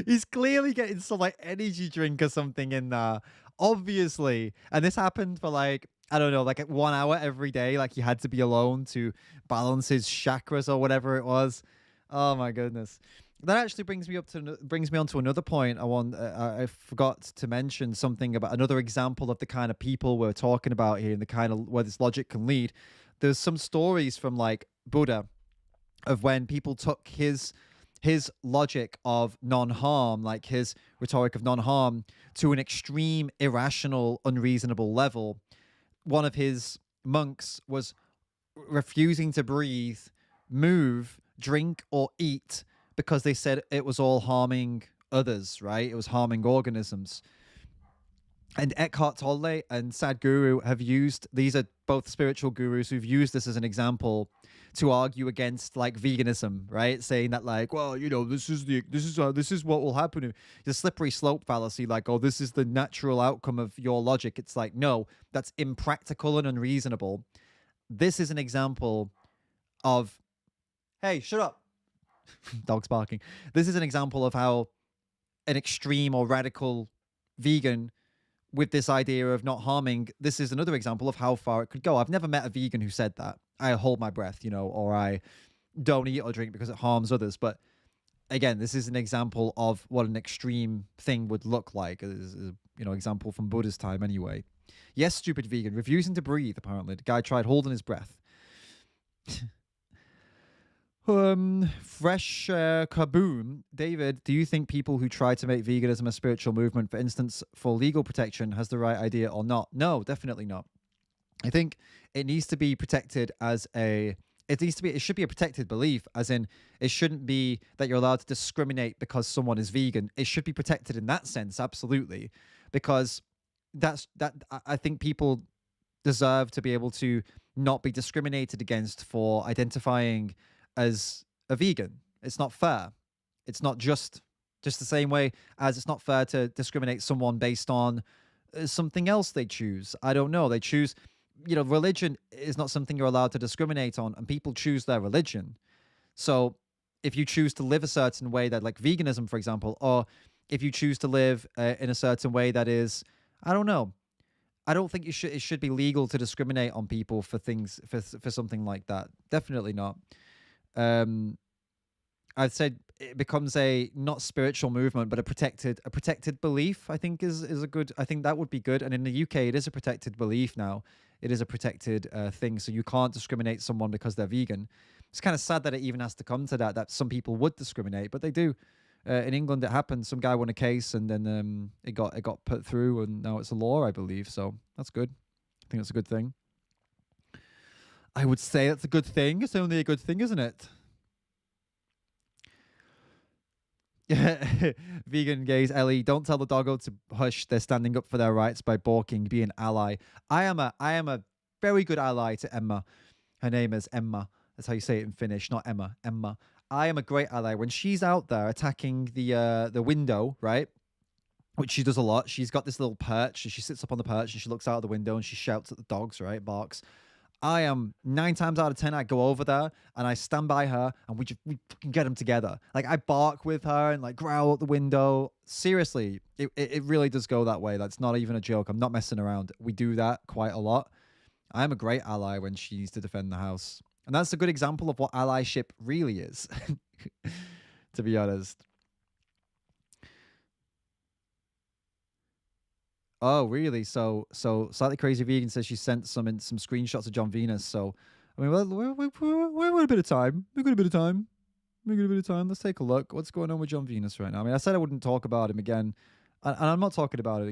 S1: He's clearly getting some like energy drink or something in there, obviously. And this happened for like, I don't know, like 1 hour every day. Like he had to be alone to balance his chakras or whatever it was. Oh my goodness. That actually brings me on to another point. I forgot to mention something about another example of the kind of people we're talking about here and the kind of where this logic can lead. There's some stories from like Buddha of when people took his logic of non-harm, like his rhetoric of non-harm, to an extreme, irrational, unreasonable level. One of his monks was refusing to breathe, move, drink, or eat because they said it was all harming others, right? It was harming organisms. And Eckhart Tolle and Sadhguru have used, these are both spiritual gurus who've used this as an example to argue against like veganism, right? Saying that like, well, you know, this is what will happen. The slippery slope fallacy, like, oh, this is the natural outcome of your logic. It's like, no, that's impractical and unreasonable. This is an example of, hey, shut up. Dog's barking. This is an example of how an extreme or radical vegan with this idea of not harming, this is another example of how far it could go. I've never met a vegan who said that. I hold my breath, you know, or I don't eat or drink because it harms others. But again, this is an example of what an extreme thing would look like. You know, example from Buddha's time anyway. Yes, stupid vegan, refusing to breathe, apparently. The guy tried holding his breath. Fresh Kaboom. David, do you think people who try to make veganism a spiritual movement, for instance, for legal protection, has the right idea or not? No, definitely not. I think it needs to be protected as a, it should be a protected belief, as in it shouldn't be that you're allowed to discriminate because someone is vegan. It should be protected in that sense, absolutely, because I think people deserve to be able to not be discriminated against for identifying as a vegan. It's not fair. It's not just the same way as it's not fair to discriminate someone based on something else they choose. I don't know. They choose, you know, religion is not something you're allowed to discriminate on, and people choose their religion. So if you choose to live a certain way, that like veganism, for example, or if you choose to live in a certain way that is, I don't know, I don't think it should be legal to discriminate on people for things, for something like that. Definitely not. I'd say it becomes a not spiritual movement, but a protected belief. I think is a good. I think that would be good. And in the UK, it is a protected belief now. It is a protected thing, so you can't discriminate someone because they're vegan. It's kind of sad that it even has to come to that. That some people would discriminate, but they do. In England, it happened. Some guy won a case, and then it got put through, and now it's a law, I believe. So that's good. I think that's a good thing. I would say that's a good thing. It's only a good thing, isn't it? Vegan gays, Ellie, don't tell the doggo to hush. They're standing up for their rights by balking. Be an ally. I am a very good ally to Emma. Her name is Emma. That's how you say it in Finnish, not Emma. Emma. I am a great ally when she's out there attacking the window, right? Which she does a lot. She's got this little perch, and she sits up on the perch and she looks out of the window and she shouts at the dogs, right? Barks. I am 9 times out of 10, I go over there and I stand by her and we fucking get them together. Like I bark with her and like growl at the window. Seriously, it really does go that way. That's not even a joke. I'm not messing around. We do that quite a lot. I am a great ally when she needs to defend the house. And that's a good example of what allyship really is, to be honest. Oh, really? So slightly crazy vegan says she sent some screenshots of John Venus. So, I mean, well, we're got a bit of time. We got a bit of time. We got a bit of time. Let's take a look. What's going on with John Venus right now? I mean, I said I wouldn't talk about him again, and I'm not talking about him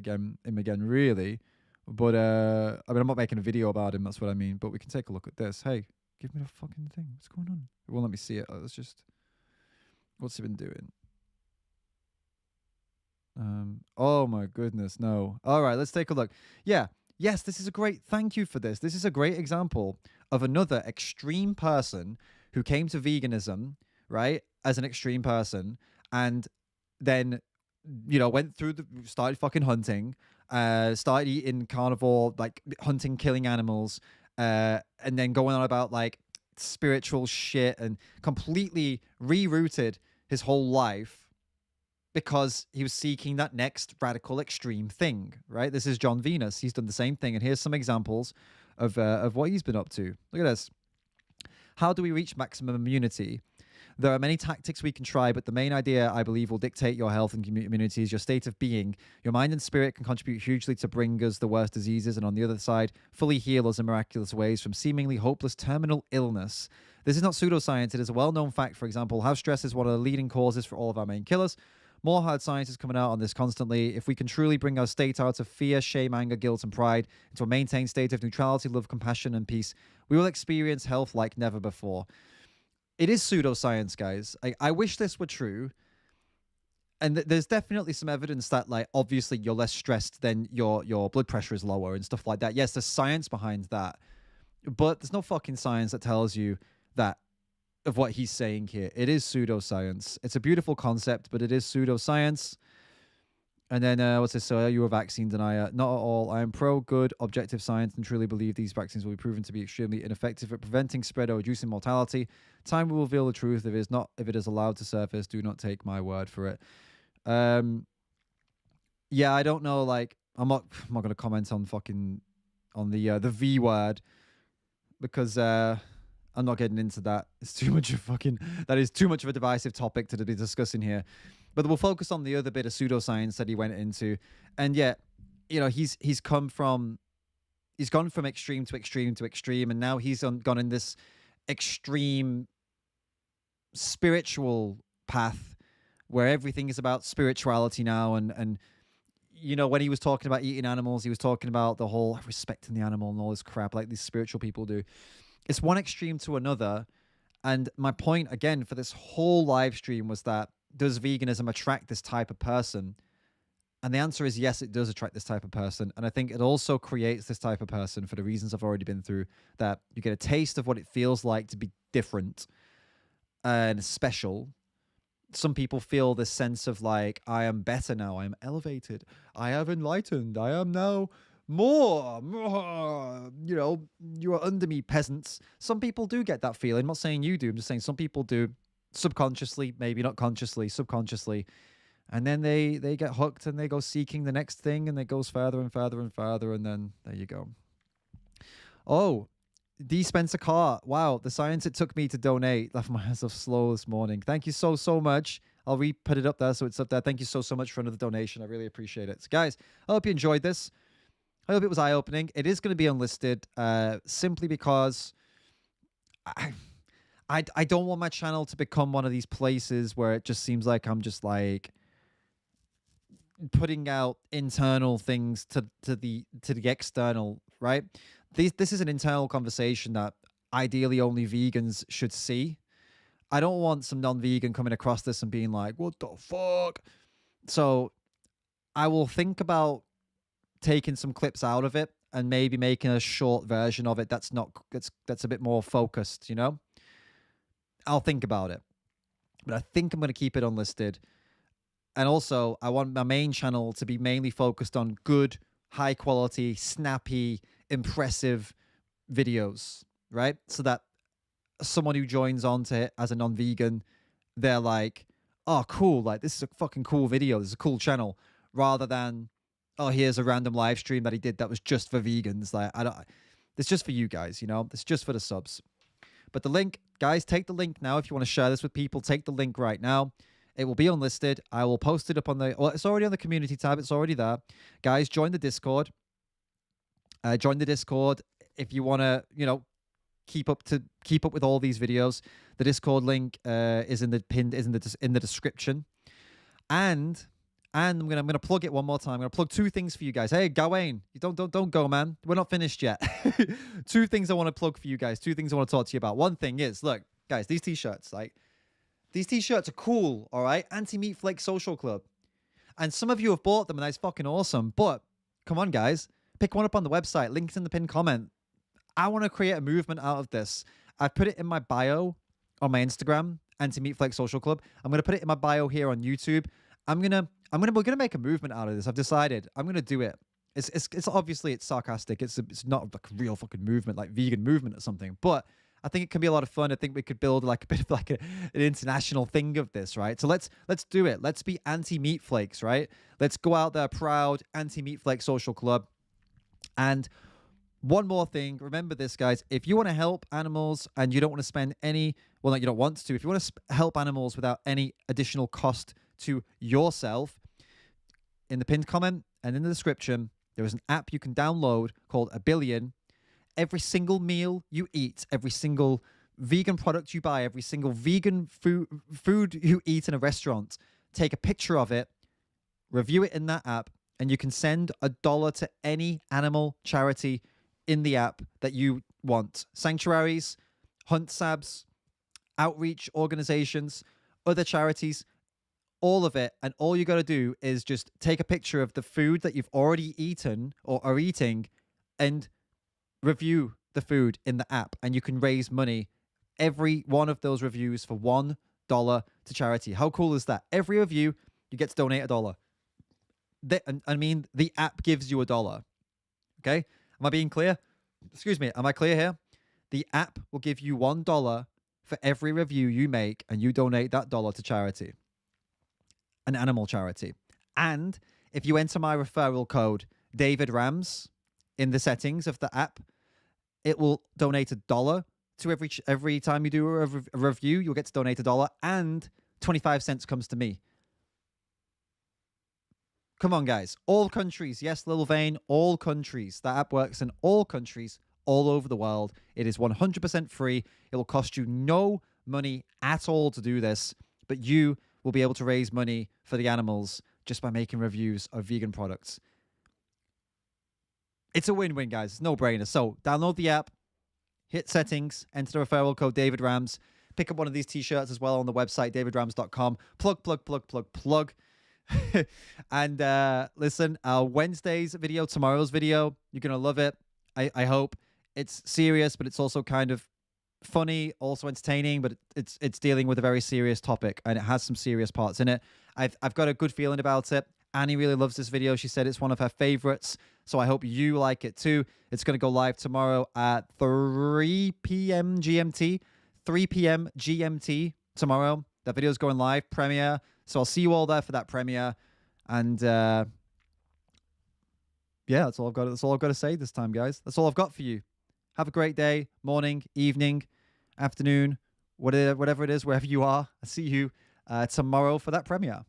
S1: again, really. But I mean, I'm not making a video about him. That's what I mean. But we can take a look at this. Hey, give me the fucking thing. What's going on? It won't let me see it. Let's just. What's he been doing? Oh my goodness, no. All right, let's take a look. Yeah, yes, this is a great, thank you for this. This is a great example of another extreme person who came to veganism, right, as an extreme person, and then, you know, started fucking hunting, started eating carnivore, like hunting, killing animals, and then going on about like spiritual shit and completely rerouted his whole life because he was seeking that next radical extreme thing, right? This is John Venus. He's done the same thing. And here's some examples of what he's been up to. Look at this. How do we reach maximum immunity? There are many tactics we can try, but the main idea, I believe, will dictate your health and immunity is your state of being. Your mind and spirit can contribute hugely to bring us the worst diseases, and on the other side, fully heal us in miraculous ways from seemingly hopeless terminal illness. This is not pseudoscience. It is a well-known fact, for example, how stress is one of the leading causes for all of our main killers. More hard science is coming out on this constantly. If we can truly bring our state out of fear, shame, anger, guilt, and pride into a maintained state of neutrality, love, compassion, and peace, we will experience health like never before. It is pseudoscience, guys. I wish this were true. and there's definitely some evidence that, like, obviously you're less stressed, then your blood pressure is lower and stuff like that. Yes, there's science behind that, but there's no fucking science that tells you that of what he's saying here. It is pseudoscience. It's a beautiful concept, but it is pseudoscience. And then what's this? So are you a vaccine denier? Not at all. I am pro good, objective science and truly believe these vaccines will be proven to be extremely ineffective at preventing spread or reducing mortality. Time will reveal the truth. If it is allowed to surface, do not take my word for it. Yeah, I don't know. Like, I'm not gonna comment on the V word because I'm not getting into that. It's too much of that is too much of a divisive topic to be discussing here. But we'll focus on the other bit of pseudoscience that he went into. And yet, he's gone from extreme to extreme to extreme, and now he's gone in this extreme spiritual path where everything is about spirituality now. And when he was talking about eating animals, he was talking about the whole respecting the animal and all this crap like these spiritual people do. It's one extreme to another. And my point, again, for this whole live stream was that, does veganism attract this type of person? And the answer is yes, it does attract this type of person. And I think it also creates this type of person for the reasons I've already been through, that you get a taste of what it feels like to be different and special. Some people feel this sense of like, I am better now, I am elevated, I have enlightened, I am now more, you are under me, peasants. Some people do get that feeling. I'm not saying you do, I'm just saying some people do, subconsciously, maybe not consciously, subconsciously. And then they get hooked and they go seeking the next thing, and it goes further and further and further, and then there you go. Oh, D. Spencer Carr. Wow, the science it took me to donate left my hands off slow this morning. Thank you so much. I'll put it up there so it's up there. Thank you so much for another donation. I really appreciate it. So guys, I hope you enjoyed this. I hope it was eye-opening. It is going to be unlisted simply because I don't want my channel to become one of these places where it just seems like I'm just like putting out internal things to the external, right? This is an internal conversation that ideally only vegans should see. I don't want some non-vegan coming across this and being like, what the fuck? So I will think about taking some clips out of it and maybe making a short version of it that's a bit more focused, I'll think about it. But I think I'm going to keep it unlisted. And also, I want my main channel to be mainly focused on good, high quality, snappy, impressive videos, right? So that someone who joins onto it as a non-vegan, they're like, oh, cool, like this is a fucking cool video, this is a cool channel, rather than, oh, here's a random live stream that he did that was just for vegans. Like, it's just for you guys, it's just for the subs. But the link, guys, take the link now. If you want to share this with people, take the link right now. It will be unlisted. I will post it up on it's already on the community tab. It's already there. Guys, join the Discord. Join the Discord if you want to, keep up with all these videos. The Discord link is in the description. And I'm gonna plug it one more time. I'm gonna plug two things for you guys. Hey, Gawain, you don't go, man. We're not finished yet. Two things I want to plug for you guys. Two things I want to talk to you about. One thing is, look, guys, these t-shirts, these t-shirts are cool, all right? Anti-Meat Flake Social Club. And some of you have bought them, and that's fucking awesome. But come on, guys. Pick one up on the website. Link's in the pinned comment. I want to create a movement out of this. I've put it in my bio on my Instagram, Anti-Meat Flake Social Club. I'm going to put it in my bio here on YouTube. We're gonna make a movement out of this. I've decided. I'm gonna do it. It's obviously it's sarcastic. It's not like a real fucking movement, like vegan movement or something. But I think it can be a lot of fun. I think we could build like a bit of like an international thing of this, right? So let's do it. Let's be anti-meat flakes, right? Let's go out there proud, Anti-Meat Flake Social Club. And one more thing, remember this, guys. If you want to help animals and you don't want to spend any, well, no, you don't want to. If you want to help animals without any additional cost to yourself, in the pinned comment and in the description, there is an app you can download called A Billion. Every single meal you eat, every single vegan product you buy, every single vegan food you eat in a restaurant, take a picture of it, review it in that app, and you can send $1 to any animal charity in the app that you want. Sanctuaries, hunt sabs, outreach organizations, other charities, all of it, and all you got to do is just take a picture of the food that you've already eaten or are eating and review the food in the app, and you can raise money every one of those reviews for $1 to charity. How cool is that? Every review, you get to donate $1. I mean, the app gives you $1. Okay? Am I being clear? Excuse me. Am I clear here? The app will give you $1 for every review you make, and you donate that dollar to charity, an animal charity. And if you enter my referral code, David Rams, in the settings of the app, it will donate $1 to every time you do a review. You'll get to donate $1, and 25 cents comes to me. Come on, guys. All countries. Yes, Lil Vane, all countries. That app works in all countries all over the world. It is 100% free. It will cost you no money at all to do this, but you will be able to raise money for the animals just by making reviews of vegan products. It's a win-win, guys. It's no-brainer. So download the app, hit settings, enter the referral code David Rams, pick up one of these t-shirts as well on the website, davidrams.com. Plug. And listen, Wednesday's video, tomorrow's video, you're going to love it. I hope. It's serious, but it's also kind of funny, also entertaining, but it's dealing with a very serious topic, and it has some serious parts in it. I've got a good feeling about it. Annie really loves this video. She said it's one of her favorites, so I hope you like it too. It's going to go live tomorrow at 3 p.m. GMT. 3 p.m. GMT tomorrow. That video's going live, premiere. So I'll see you all there for that premiere. And yeah, that's all I've got. That's all I've got to say this time, guys. That's all I've got for you. Have a great day, morning, evening, afternoon, whatever it is, wherever you are. I'll see you tomorrow for that premiere.